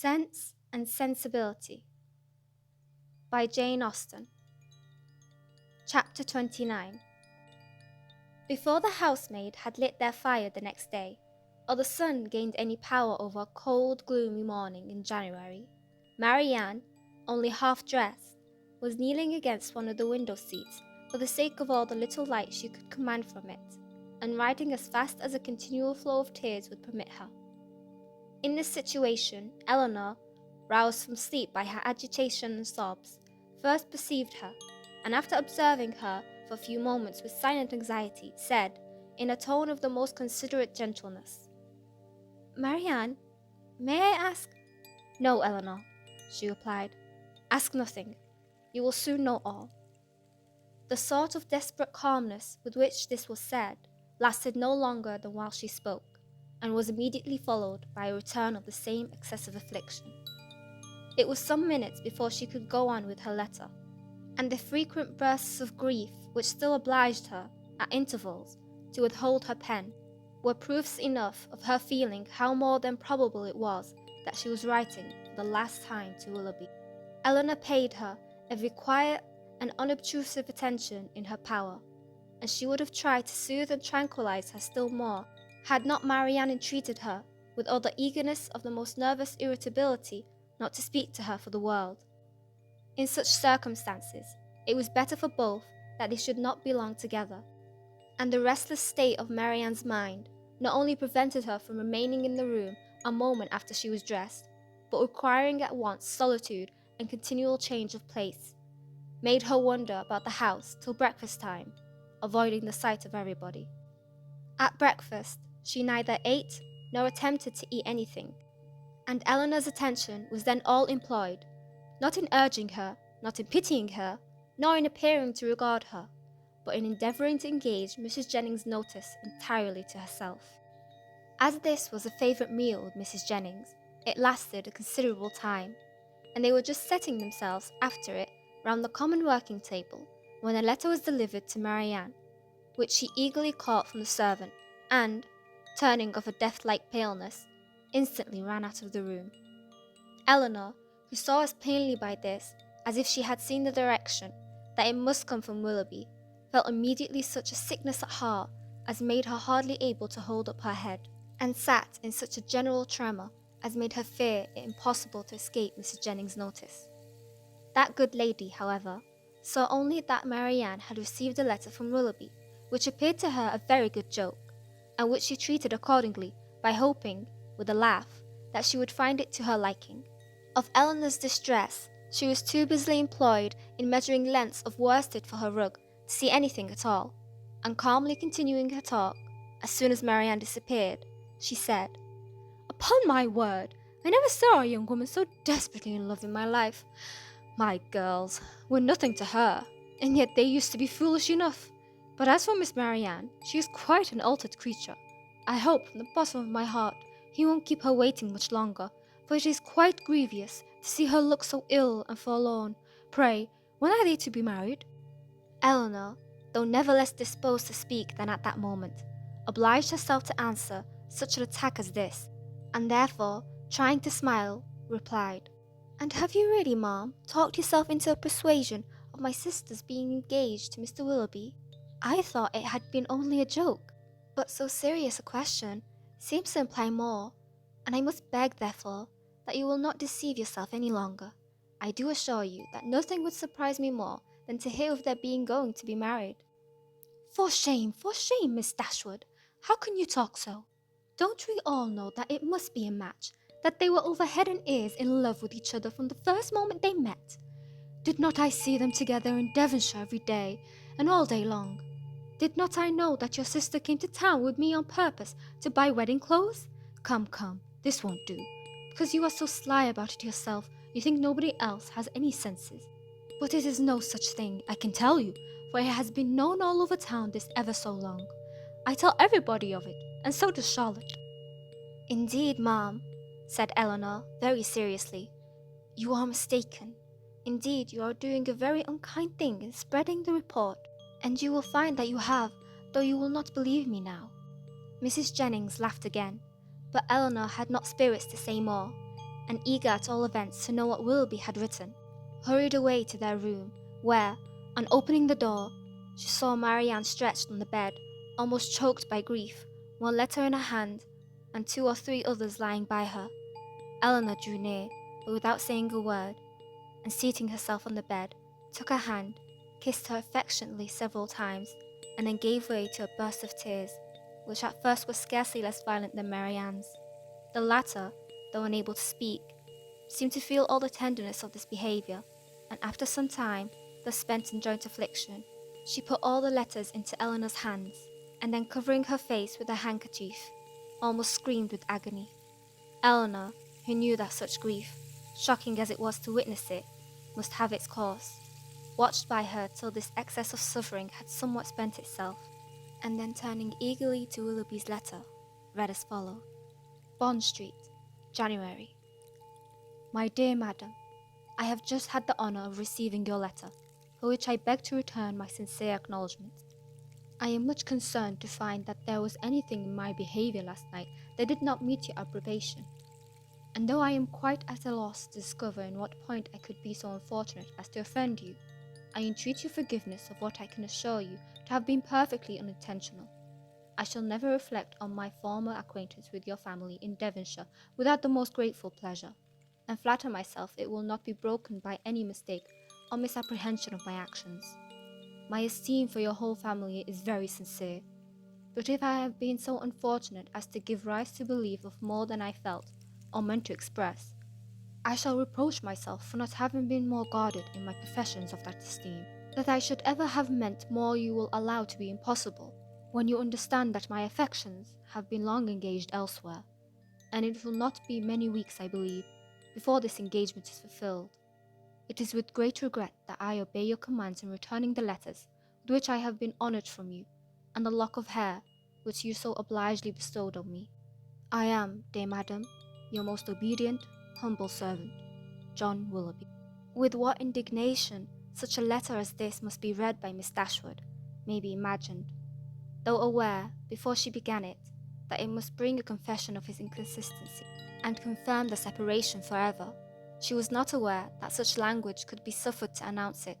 Sense and Sensibility by Jane Austen. Chapter 29. Before the housemaid had lit their fire the next day, or the sun gained any power over a cold, gloomy morning in January, Marianne, only half dressed, was kneeling against one of the window seats for the sake of all the little light she could command from it, and writing as fast as a continual flow of tears would permit her. In this situation, Eleanor, roused from sleep by her agitation and sobs, first perceived her, and after observing her for a few moments with silent anxiety, said, in a tone of the most considerate gentleness, "Marianne, may I ask—" "No, Eleanor," she replied. "Ask nothing. You will soon know all." The sort of desperate calmness with which this was said lasted no longer than while she spoke, and was immediately followed by a return of the same excessive affliction. It was some minutes before she could go on with her letter, and the frequent bursts of grief which still obliged her, at intervals, to withhold her pen, were proofs enough of her feeling how more than probable it was that she was writing for the last time to Willoughby. Eleanor paid her every quiet and unobtrusive attention in her power, and she would have tried to soothe and tranquilize her still more, had not Marianne entreated her, with all the eagerness of the most nervous irritability, not to speak to her for the world. In such circumstances, it was better for both that they should not be long together, and the restless state of Marianne's mind not only prevented her from remaining in the room a moment after she was dressed, but requiring at once solitude and continual change of place, made her wander about the house till breakfast time, avoiding the sight of everybody. At breakfast, she neither ate nor attempted to eat anything, and Eleanor's attention was then all employed, not in urging her, not in pitying her, nor in appearing to regard her, but in endeavouring to engage Mrs. Jennings' notice entirely to herself. As this was a favourite meal with Mrs. Jennings, it lasted a considerable time, and they were just setting themselves after it round the common working table, when a letter was delivered to Marianne, which she eagerly caught from the servant, and, turning of a death-like paleness, instantly ran out of the room. Eleanor, who saw as plainly by this as if she had seen the direction that it must come from Willoughby, felt immediately such a sickness at heart as made her hardly able to hold up her head, and sat in such a general tremor as made her fear it impossible to escape Mrs. Jennings' notice. That good lady, however, saw only that Marianne had received a letter from Willoughby, which appeared to her a very good joke, and which she treated accordingly by hoping, with a laugh, that she would find it to her liking. Of Eleanor's distress, she was too busily employed in measuring lengths of worsted for her rug to see anything at all, and calmly continuing her talk, as soon as Marianne disappeared, she said, "Upon my word, I never saw a young woman so desperately in love in my life. My girls were nothing to her, and yet they used to be foolish enough. But as for Miss Marianne, she is quite an altered creature. I hope from the bottom of my heart he won't keep her waiting much longer, for it is quite grievous to see her look so ill and forlorn. Pray, when are they to be married?" Eleanor, though never less disposed to speak than at that moment, obliged herself to answer such an attack as this, and therefore, trying to smile, replied, "And have you really, ma'am, talked yourself into a persuasion of my sister's being engaged to Mr. Willoughby? I thought it had been only a joke, but so serious a question seems to imply more, and I must beg, therefore, that you will not deceive yourself any longer. I do assure you that nothing would surprise me more than to hear of their being going to be married." For shame, Miss Dashwood! How can you talk so? Don't we all know that it must be a match, that they were over head and ears in love with each other from the first moment they met? Did not I see them together in Devonshire every day, and all day long? Did not I know that your sister came to town with me on purpose to buy wedding clothes? Come, this won't do. Because you are so sly about it yourself, you think nobody else has any senses. But it is no such thing, I can tell you, for it has been known all over town this ever so long. I tell everybody of it, and so does Charlotte. "Indeed, ma'am," said Eleanor, very seriously, "you are mistaken. Indeed, you are doing a very unkind thing in spreading the report, and you will find that you have, though you will not believe me now." Mrs. Jennings laughed again, but Eleanor had not spirits to say more, and eager at all events to know what Willoughby had written, hurried away to their room, where, on opening the door, she saw Marianne stretched on the bed, almost choked by grief, one letter in her hand, and 2 or 3 others lying by her. Eleanor drew near, but without saying a word, and seating herself on the bed, took her hand, kissed her affectionately several times, and then gave way to a burst of tears, which at first was scarcely less violent than Marianne's. The latter, though unable to speak, seemed to feel all the tenderness of this behaviour, and after some time, thus spent in joint affliction, she put all the letters into Eleanor's hands, and then covering her face with her handkerchief, almost screamed with agony. Eleanor, who knew that such grief, shocking as it was to witness it, must have its course, watched by her till this excess of suffering had somewhat spent itself, and then turning eagerly to Willoughby's letter, read as follows. Bond Street, January. My dear Madam, I have just had the honour of receiving your letter, for which I beg to return my sincere acknowledgment. I am much concerned to find that there was anything in my behaviour last night that did not meet your approbation, and though I am quite at a loss to discover in what point I could be so unfortunate as to offend you, I entreat your forgiveness of what I can assure you to have been perfectly unintentional. I shall never reflect on my former acquaintance with your family in Devonshire without the most grateful pleasure, and flatter myself it will not be broken by any mistake or misapprehension of my actions. My esteem for your whole family is very sincere, but if I have been so unfortunate as to give rise to believe of more than I felt or meant to express, I shall reproach myself for not having been more guarded in my professions of that esteem. That I should ever have meant more you will allow to be impossible, when you understand that my affections have been long engaged elsewhere, and it will not be many weeks, I believe, before this engagement is fulfilled. It is with great regret that I obey your commands in returning the letters with which I have been honoured from you, and the lock of hair which you so obligingly bestowed on me. I am, dear Madam, your most obedient, humble servant, John Willoughby. With what indignation such a letter as this must be read by Miss Dashwood may be imagined, though aware, before she began it, that it must bring a confession of his inconsistency, and confirm the separation forever. She was not aware that such language could be suffered to announce it,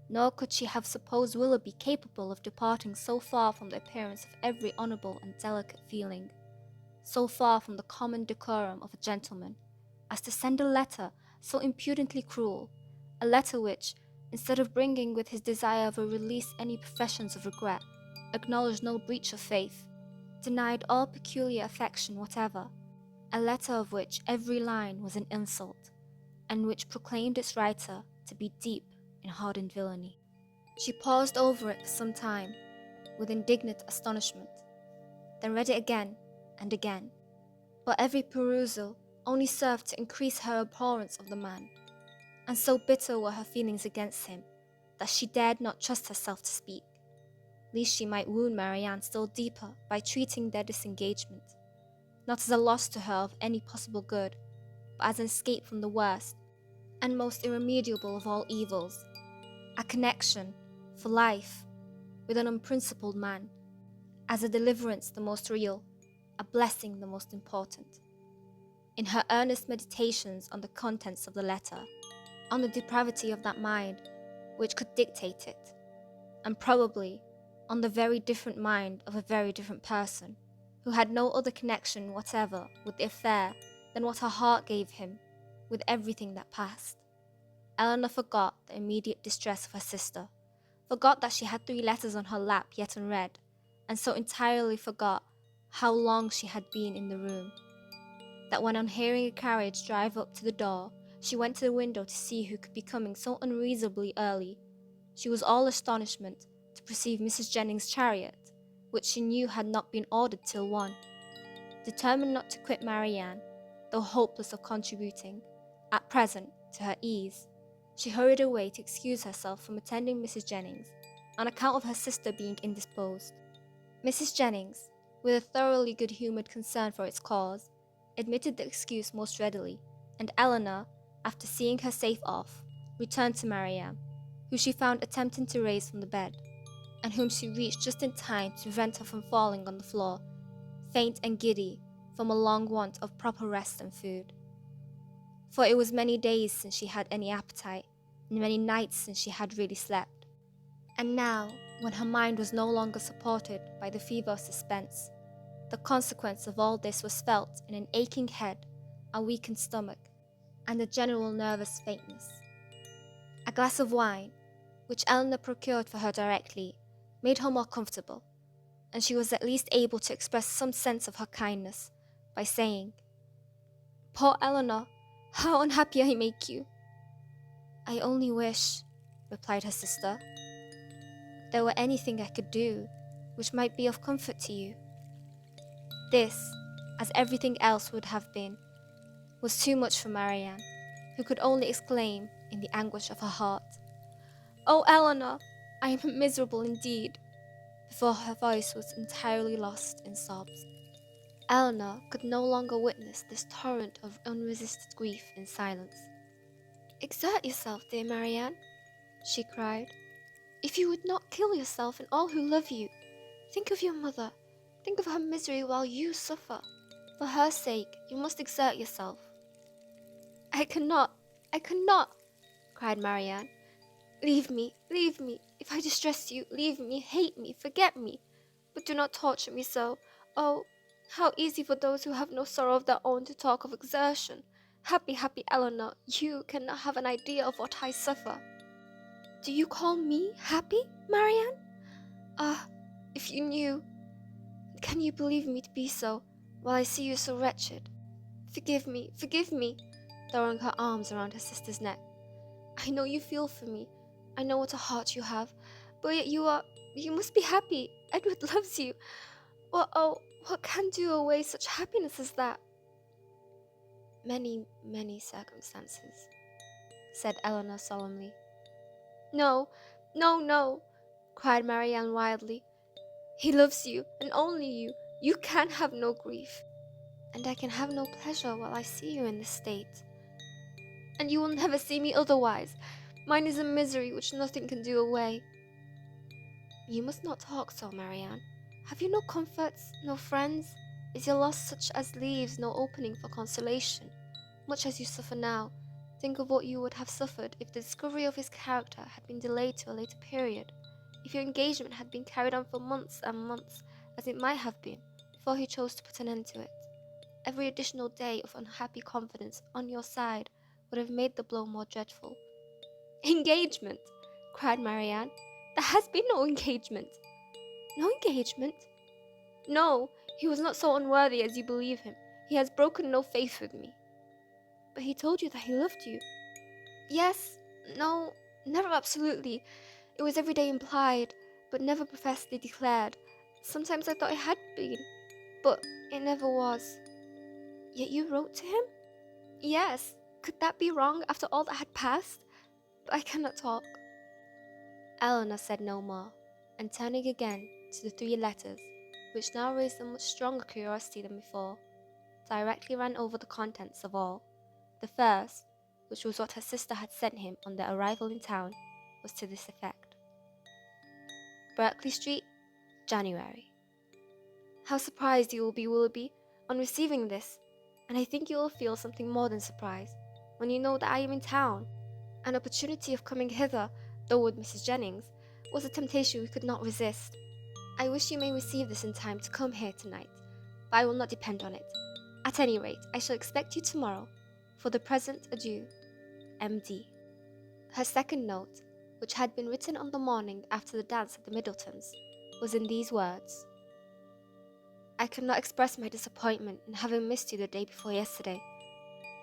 nor could she have supposed Willoughby capable of departing so far from the appearance of every honourable and delicate feeling, so far from the common decorum of a gentleman, as to send a letter so impudently cruel, a letter which, instead of bringing with his desire of a release any professions of regret, acknowledged no breach of faith, denied all peculiar affection whatever, a letter of which every line was an insult, and which proclaimed its writer to be deep in hardened villainy. She paused over it for some time, with indignant astonishment, then read it again and again, but every perusal only served to increase her abhorrence of the man, and so bitter were her feelings against him, that she dared not trust herself to speak, lest she might wound Marianne still deeper by treating their disengagement, not as a loss to her of any possible good, but as an escape from the worst and most irremediable of all evils, a connection, for life, with an unprincipled man, as a deliverance the most real, a blessing the most important. In her earnest meditations on the contents of the letter, on the depravity of that mind which could dictate it, and probably on the very different mind of a very different person, who had no other connection whatever with the affair than what her heart gave him with everything that passed, Eleanor forgot the immediate distress of her sister, forgot that she had 3 letters on her lap yet unread, and so entirely forgot how long she had been in the room, that when on hearing a carriage drive up to the door, she went to the window to see who could be coming so unreasonably early. She was all astonishment to perceive Mrs. Jennings' chariot, which she knew had not been ordered till 1. Determined not to quit Marianne, though hopeless of contributing, at present, to her ease, she hurried away to excuse herself from attending Mrs. Jennings, on account of her sister being indisposed. Mrs. Jennings, with a thoroughly good-humoured concern for its cause, admitted the excuse most readily, and Eleanor, after seeing her safe off, returned to Marianne, who she found attempting to raise from the bed, and whom she reached just in time to prevent her from falling on the floor, faint and giddy from a long want of proper rest and food. for it was many days since she had any appetite, and many nights since she had really slept. And now, when her mind was no longer supported by the fever of suspense, the consequence of all this was felt in an aching head, a weakened stomach, and a general nervous faintness. A glass of wine, which Eleanor procured for her directly, made her more comfortable, and she was at least able to express some sense of her kindness by saying, "Poor Eleanor, how unhappy I make you." "I only wish," replied her sister, "there were anything I could do which might be of comfort to you." This, as everything else would have been, was too much for Marianne, who could only exclaim in the anguish of her heart, "Oh, Eleanor, I am miserable indeed," before her voice was entirely lost in sobs. Eleanor could no longer witness this torrent of unresisted grief in silence. "Exert yourself, dear Marianne," she cried. "If you would not kill yourself and all who love you, think of your mother. Think of her misery while you suffer. For her sake, you must exert yourself." I cannot, cried Marianne. Leave me. If I distress you, leave me, hate me, forget me. But do not torture me so. Oh, how easy for those who have no sorrow of their own to talk of exertion. Happy Eleanor, you cannot have an idea of what I suffer." "Do you call me happy, Marianne? Ah, if you knew. Can you believe me to be so, while I see you so wretched? Forgive me, throwing her arms around her sister's neck. I know you feel for me. I know what a heart you have. But yet you must be happy. Edward loves you. Well, oh, what can do away such happiness as that?" Many circumstances," said Eleanor solemnly. No, cried Marianne wildly. "He loves you, and only you. You can have no grief." "And I can have no pleasure while I see you in this state." "And you will never see me otherwise. Mine is a misery which nothing can do away." "You must not talk so, Marianne. Have you no comforts, no friends? Is your loss such as leaves no opening for consolation? Much as you suffer now, think of what you would have suffered if the discovery of his character had been delayed to a later period, if your engagement had been carried on for months and months, as it might have been, before he chose to put an end to it. Every additional day of unhappy confidence on your side would have made the blow more dreadful." "Engagement!" cried Marianne. "There has been no engagement." "No engagement?" "No, he was not so unworthy as you believe him. He has broken no faith with me." "But he told you that he loved you." "Yes, no, never absolutely. It was every day implied, but never professedly declared. Sometimes I thought it had been, but it never was." "Yet you wrote to him?" "Yes. Could that be wrong after all that had passed? But I cannot talk." Eleanor said no more, and turning again to the 3 letters, which now raised a much stronger curiosity than before, directly ran over the contents of all. The first, which was what her sister had sent him on their arrival in town, was to this effect: "Berkeley Street, January. How surprised you will be, Willoughby, on receiving this, and I think you will feel something more than surprise, when you know that I am in town. An opportunity of coming hither, though with Mrs. Jennings, was a temptation we could not resist. I wish you may receive this in time to come here tonight, but I will not depend on it. At any rate, I shall expect you tomorrow. For the present, adieu. M.D." Her second note, which had been written on the morning after the dance at the Middletons, was in these words: "I cannot express my disappointment in having missed you the day before yesterday,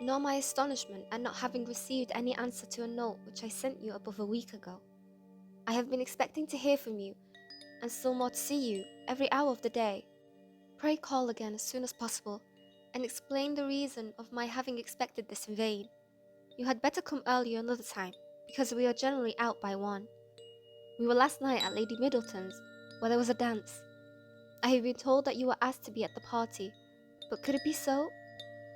nor my astonishment at not having received any answer to a note which I sent you above a week ago. I have been expecting to hear from you, and still more to see you, every hour of the day. Pray call again as soon as possible, and explain the reason of my having expected this in vain. You had better come earlier another time, because we are generally out by 1. We were last night at Lady Middleton's, where there was a dance. I have been told that you were asked to be at the party, but could it be so?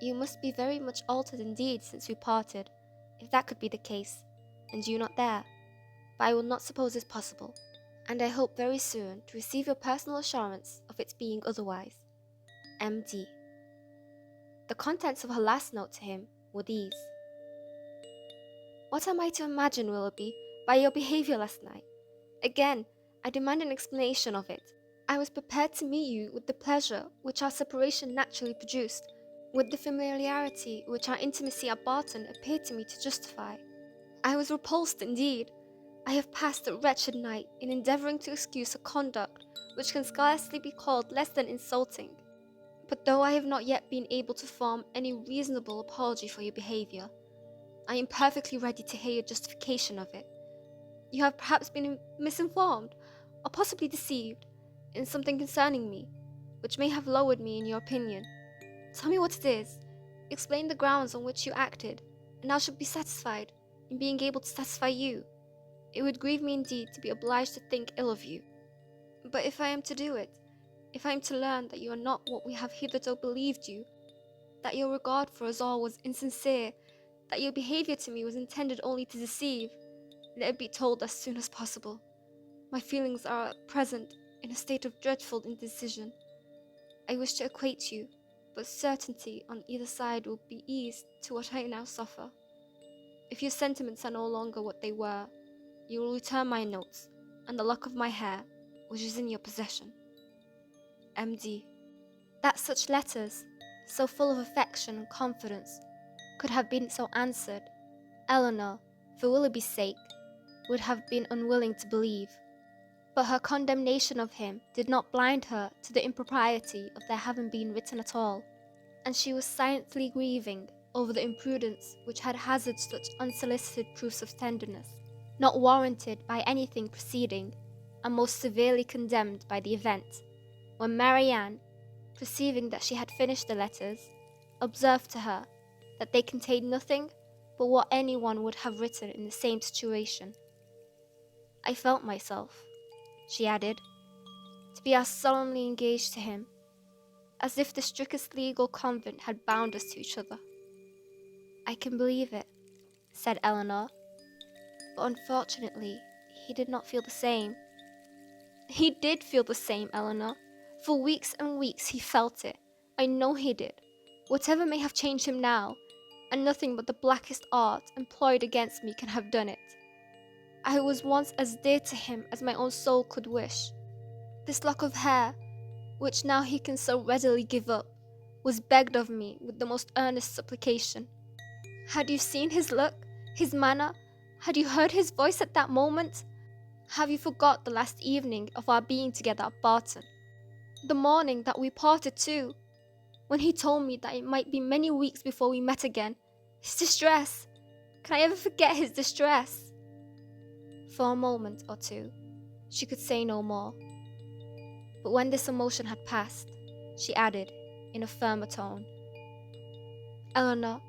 You must be very much altered indeed since we parted, if that could be the case, and you not there. But I will not suppose this possible, and I hope very soon to receive your personal assurance of its being otherwise. M.D." The contents of her last note to him were these: What am I to imagine, Willoughby, by your behaviour last night? Again, I demand an explanation of it. I was prepared to meet you with the pleasure which our separation naturally produced, with the familiarity which our intimacy at Barton appeared to me to justify. I was repulsed indeed. I have passed a wretched night in endeavouring to excuse a conduct which can scarcely be called less than insulting. But though I have not yet been able to form any reasonable apology for your behaviour, I am perfectly ready to hear your justification of it. You have perhaps been misinformed, or possibly deceived, in something concerning me, which may have lowered me in your opinion. Tell me what it is. Explain the grounds on which you acted, and I shall be satisfied in being able to satisfy you. It would grieve me indeed to be obliged to think ill of you. But if I am to do it, if I am to learn that you are not what we have hitherto believed you, that your regard for us all was insincere, that your behaviour to me was intended only to deceive, let it be told as soon as possible. My feelings are at present in a state of dreadful indecision. I wish to acquaint you, but certainty on either side will be ease to what I now suffer. If your sentiments are no longer what they were, you will return my notes and the lock of my hair, which is in your possession. M.D. That such letters, so full of affection and confidence, could have been so answered, Eleanor, for Willoughby's sake, would have been unwilling to believe. But her condemnation of him did not blind her to the impropriety of their having been written at all, and she was silently grieving over the imprudence which had hazarded such unsolicited proofs of tenderness, not warranted by anything preceding, and most severely condemned by the event, when Marianne, perceiving that she had finished the letters, observed to her that they contained nothing but what any one would have written in the same situation. I felt myself, she added, to be as solemnly engaged to him, as if the strictest legal convent had bound us to each other. I can believe it, said Eleanor, but unfortunately he did not feel the same. He did feel the same, Eleanor. For weeks and weeks he felt it. I know he did. Whatever may have changed him now, and nothing but the blackest art employed against me can have done it. I was once as dear to him as my own soul could wish. This lock of hair, which now he can so readily give up, was begged of me with the most earnest supplication. Had you seen his look, his manner? Had you heard his voice at that moment? Have you forgot the last evening of our being together at Barton? The morning that we parted too, when he told me that it might be many weeks before we met again. His distress! Can I ever forget his distress? For a moment or two, she could say no more. But when this emotion had passed, she added, in a firmer tone, Eleanor,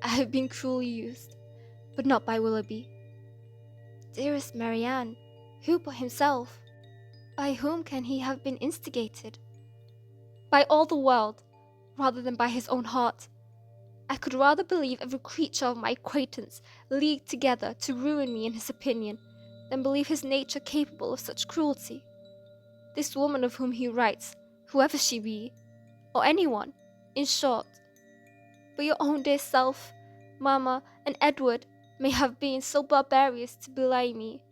I have been cruelly used, but not by Willoughby. Dearest Marianne, who but himself? By whom can he have been instigated? By all the world, rather than by his own heart. I could rather believe every creature of my acquaintance leagued together to ruin me in his opinion, than believe his nature capable of such cruelty. This woman of whom he writes, whoever she be, or anyone, in short. But your own dear self, Mamma, and Edward may have been so barbarous to belie me.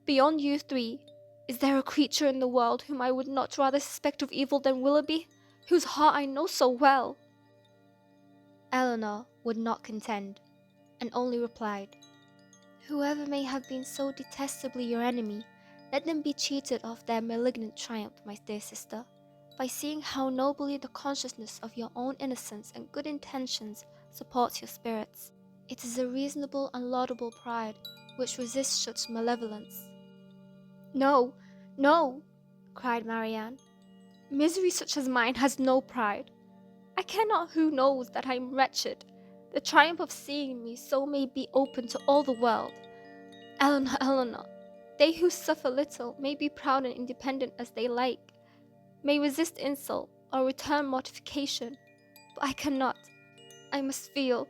Beyond you three, is there a creature in the world whom I would not rather suspect of evil than Willoughby, whose heart I know so well? Eleanor would not contend, and only replied, Whoever may have been so detestably your enemy, let them be cheated of their malignant triumph, my dear sister, by seeing how nobly the consciousness of your own innocence and good intentions supports your spirits. It is a reasonable and laudable pride which resists such malevolence. No, no, cried Marianne. Misery such as mine has no pride. I care not who knows that I am wretched. The triumph of seeing me so may be open to all the world. Eleanor, Eleanor, they who suffer little may be proud and independent as they like, may resist insult or return mortification, but I cannot. I must feel,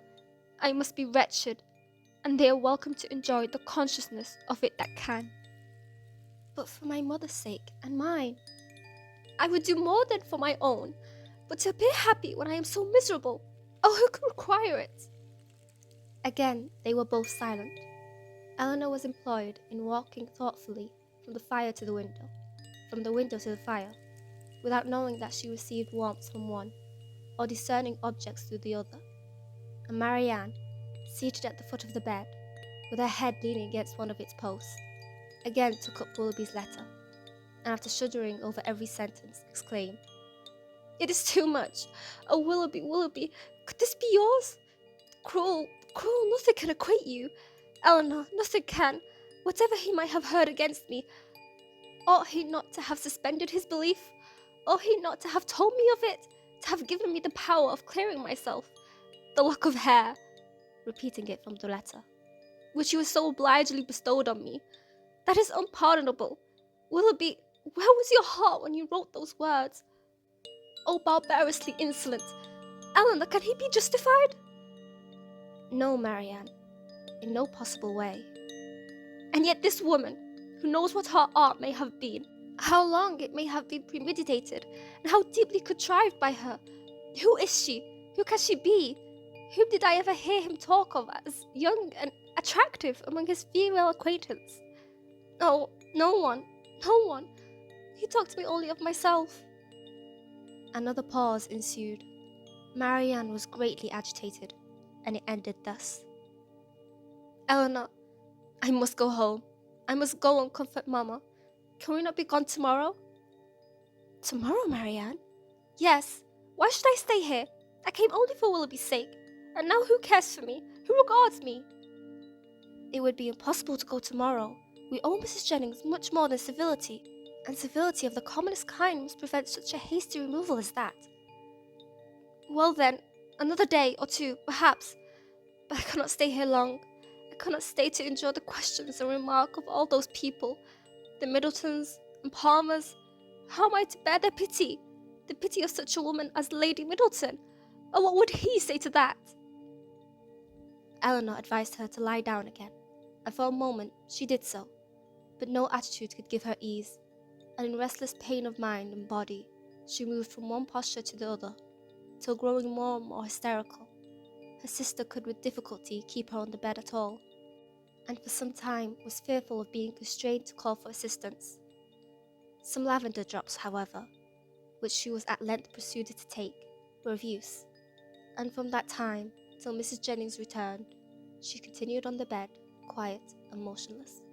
I must be wretched, and they are welcome to enjoy the consciousness of it that can. But for my mother's sake and mine, I would do more than for my own, but to appear happy when I am so miserable, oh, who could require it? Again, they were both silent. Eleanor was employed in walking thoughtfully from the fire to the window, from the window to the fire, without knowing that she received warmth from one, or discerning objects through the other. And Marianne, seated at the foot of the bed, with her head leaning against one of its posts, again took up Willoughby's letter, and after shuddering over every sentence, exclaimed, "It is too much! Oh, Willoughby, Willoughby, could this be yours? Cruel, cruel, nothing can acquit you. Eleanor, nothing can. Whatever he might have heard against me, ought he not to have suspended his belief? Ought he not to have told me of it? To have given me the power of clearing myself? The lock of hair," repeating it from the letter, "which you have so obligingly bestowed on me. That is unpardonable. Willoughby, where was your heart when you wrote those words? Oh, barbarously insolent! Eleanor, can he be justified?" "No, Marianne, in no possible way." "And yet this woman, who knows what her art may have been, how long it may have been premeditated, and how deeply contrived by her, who is she? Who can she be? Whom did I ever hear him talk of as young and attractive among his female acquaintance? Oh, no one, no one. He talked to me only of myself." Another pause ensued. Marianne was greatly agitated, and it ended thus: "Eleanor, I must go home. I must go and comfort Mamma. Can we not be gone tomorrow?" "Tomorrow, Marianne?" "Yes. Why should I stay here? I came only for Willoughby's sake. And now who cares for me? Who regards me?" "It would be impossible to go tomorrow. We owe Mrs. Jennings much more than civility, and civility of the commonest kind must prevent such a hasty removal as that." "Well then, another day or two, perhaps. But I cannot stay here long. I cannot stay to endure the questions and remark of all those people, the Middletons and Palmers. How am I to bear their pity? The pity of such a woman as Lady Middleton? Oh, what would he say to that?" Eleanor advised her to lie down again, and for a moment she did so, but no attitude could give her ease, and in restless pain of mind and body she moved from one posture to the other, till growing more and more hysterical, her sister could with difficulty keep her on the bed at all, and for some time was fearful of being constrained to call for assistance. Some lavender drops, however, which she was at length persuaded to take, were of use, and from that time till Mrs. Jennings returned, she continued on the bed, quiet and motionless.